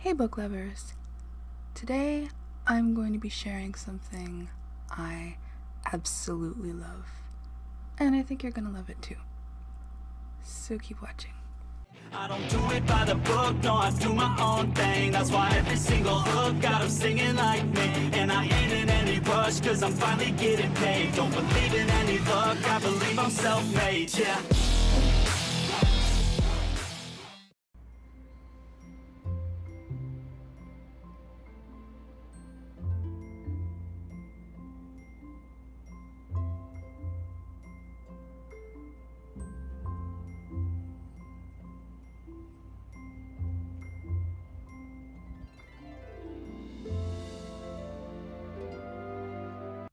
Hey book lovers! Today I'm going to be sharing something I absolutely love, and I think you're going to love it too. So keep watching. I don't do it by the book, no, I do my own thing. That's why every single hook got them singing like me. And I ain't in any rush, cause I'm finally getting paid. Don't believe in any luck, I believe I'm self-made, yeah.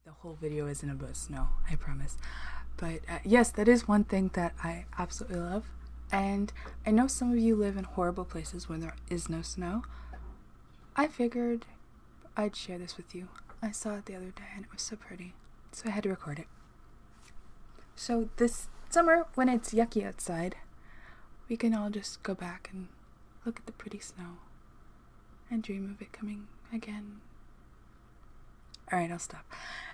The whole video isn't about snow, I promise. But yes, that is one thing that I absolutely love. And I know some of you live in horrible places where there is no snow. I figured I'd share this with you. I saw it the other day and it was so pretty, so I had to record it. So this summer, when it's yucky outside, we can all just go back and look at the pretty snow and dream of it coming again. Alright, I'll stop.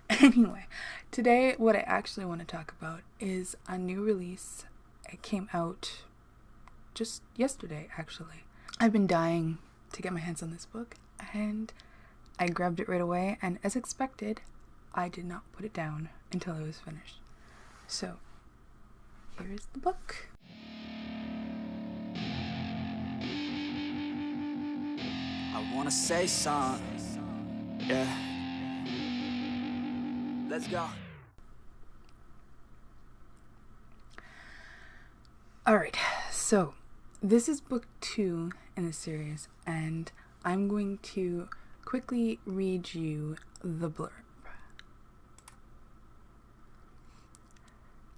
Anyway, today what I actually want to talk about is a new release. It came out just yesterday, actually. I've been dying to get my hands on this book, and I grabbed it right away, and as expected, I did not put it down until it was finished. So, here is the book. I wanna say something, yeah. Let's go. Alright, so this is book 2 in the series, and I'm going to quickly read you the blurb.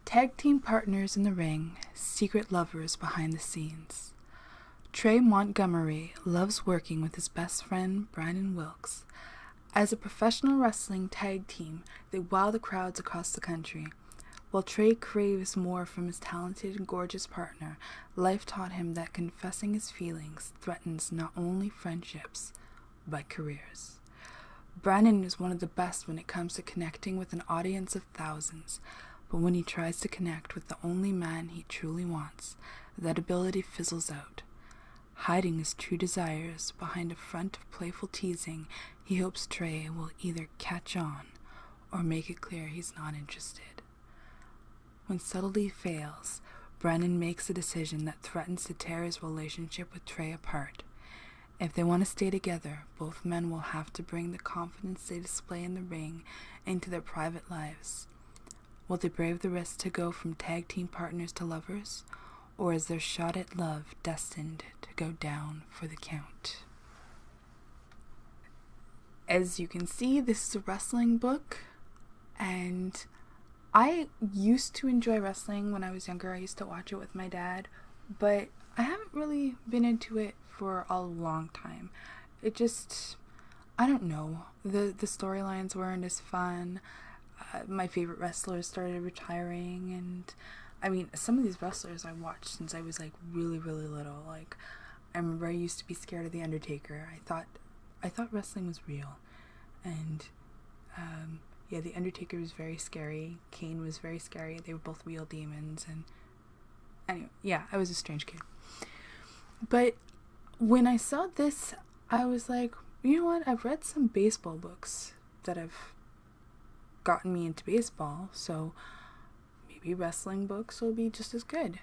Tag team partners in the ring, secret lovers behind the scenes. Trey Montgomery loves working with his best friend, Brandon Wilkes. As a professional wrestling tag team, they wow the crowds across the country. While Trey craves more from his talented and gorgeous partner, life taught him that confessing his feelings threatens not only friendships, but careers. Brandon is one of the best when it comes to connecting with an audience of thousands, but when he tries to connect with the only man he truly wants, that ability fizzles out. Hiding his true desires behind a front of playful teasing, he hopes Trey will either catch on or make it clear he's not interested. When subtlety fails, Brandon makes a decision that threatens to tear his relationship with Trey apart. If they want to stay together, both men will have to bring the confidence they display in the ring into their private lives. Will they brave the risk to go from tag team partners to lovers? Or is their shot at love destined to go down for the count? As you can see, this is a wrestling book, and I used to enjoy wrestling when I was younger. I used to watch it with my dad, but I haven't really been into it for a long time. It just, I don't know, the storylines weren't as fun. My favorite wrestlers started retiring, and I mean, some of these wrestlers I watched since I was like really, really little. Like, I remember I used to be scared of The Undertaker. I thought wrestling was real. And yeah, The Undertaker was very scary. Kane was very scary. They were both real demons. And anyway, yeah, I was a strange kid. But when I saw this, I was like, you know what? I've read some baseball books that have gotten me into baseball, so maybe wrestling books will be just as good.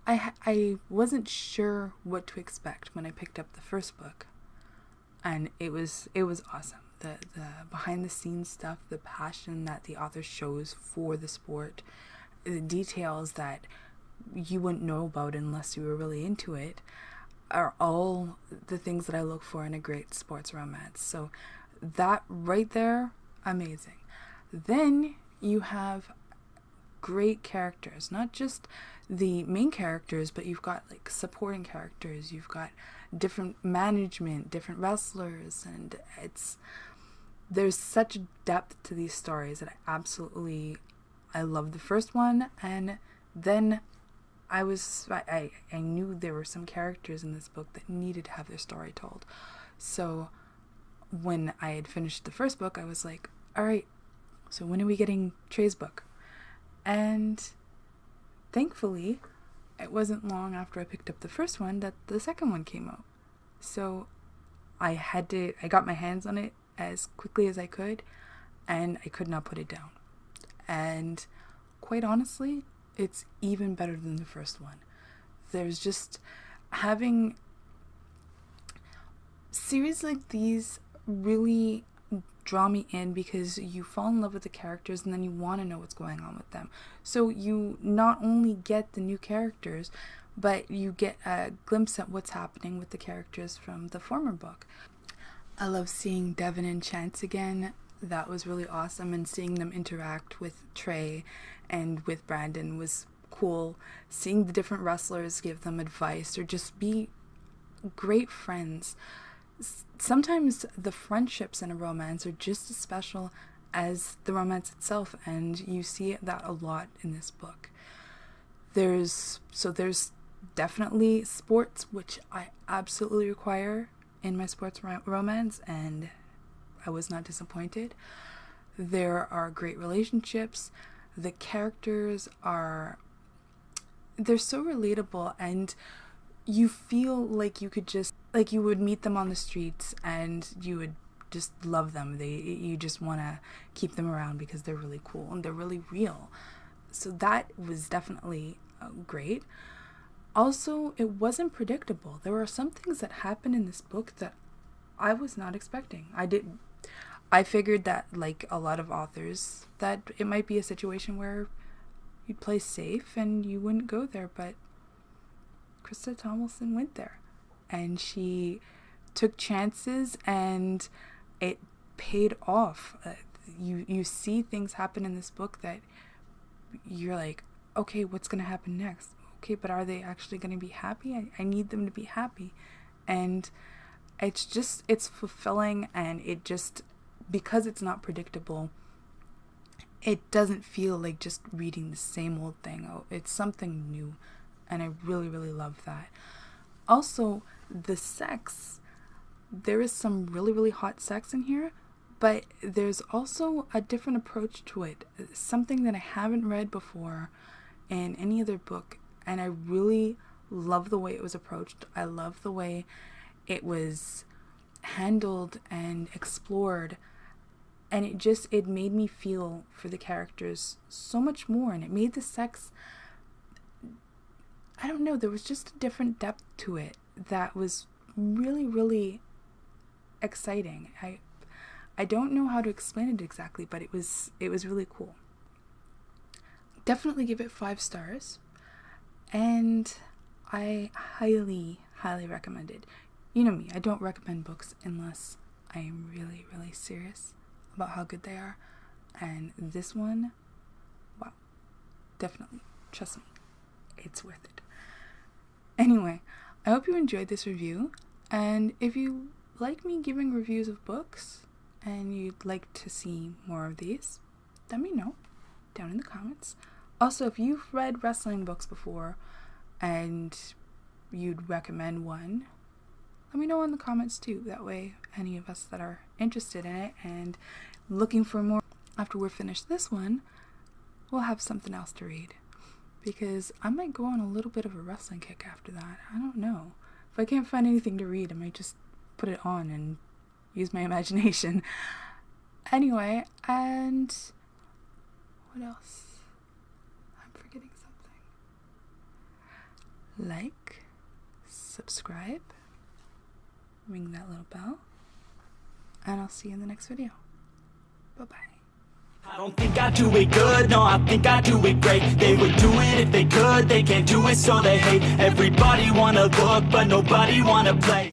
I wasn't sure what to expect when I picked up the first book, and it was awesome. The behind the scenes stuff, the passion that the author shows for the sport, the details that you wouldn't know about unless you were really into it, are all the things that I look for in a great sports romance. So that right there, amazing. Then you have great characters, not just the main characters, but you've got like supporting characters, you've got different management, different wrestlers, and there's such depth to these stories that I love the first one, and then I knew there were some characters in this book that needed to have their story told. So when I had finished the first book, I was like, all right, so when are we getting Trey's book? And thankfully, it wasn't long after I picked up the first one that the second one came out. So I got my hands on it as quickly as I could, and I could not put it down. And quite honestly, it's even better than the first one. There's just having series like these really draw me in because you fall in love with the characters and then you want to know what's going on with them. So you not only get the new characters, but you get a glimpse at what's happening with the characters from the former book. I love seeing Devin and Chance again. That was really awesome, and seeing them interact with Trey and with Brandon was cool. Seeing the different wrestlers give them advice or just be great friends. Sometimes the friendships in a romance are just as special as the romance itself, and you see that a lot in this book. There's definitely sports, which I absolutely require in my sports romance, and I was not disappointed. There are great relationships. The characters they're so relatable, and you feel like you could just, like you would meet them on the streets and you would just love them. You just want to keep them around because they're really cool and they're really real. So that was definitely great. Also, it wasn't predictable. There were some things that happened in this book that I was not expecting. I figured that, like a lot of authors, that it might be a situation where you'd play safe and you wouldn't go there, but Christa Tomlinson went there, and she took chances, and it paid off. You see things happen in this book that you're like, okay, what's going to happen next? Okay, but are they actually going to be happy? I need them to be happy. And it's fulfilling, and it just, because it's not predictable, it doesn't feel like just reading the same old thing. Oh, it's something new, and I really, really love that. Also, the sex. There is some really, really hot sex in here, but there's also a different approach to it. Something that I haven't read before in any other book, and I really love the way it was approached. I love the way it was handled and explored, and it made me feel for the characters so much more, and it made the sex, I don't know, there was just a different depth to it that was really, really exciting. I don't know how to explain it exactly, but it was really cool. Definitely give it 5 stars, and I highly, highly recommend it. You know me, I don't recommend books unless I am really, really serious about how good they are, and this one, wow, definitely, trust me, it's worth it. Anyway, I hope you enjoyed this review, and if you like me giving reviews of books and you'd like to see more of these, let me know down in the comments. Also, if you've read wrestling books before and you'd recommend one, let me know in the comments too. That way, any of us that are interested in it and looking for more after we're finished this one, we'll have something else to read. Because I might go on a little bit of a wrestling kick after that. I don't know. If I can't find anything to read, I might just put it on and use my imagination. Anyway, and what else? I'm forgetting something. Like, subscribe, ring that little bell, and I'll see you in the next video. Bye-bye. I don't think I do it good, no, I think I do it great. They would do it if they could, they can't do it so they hate. Everybody wanna look, but nobody wanna play.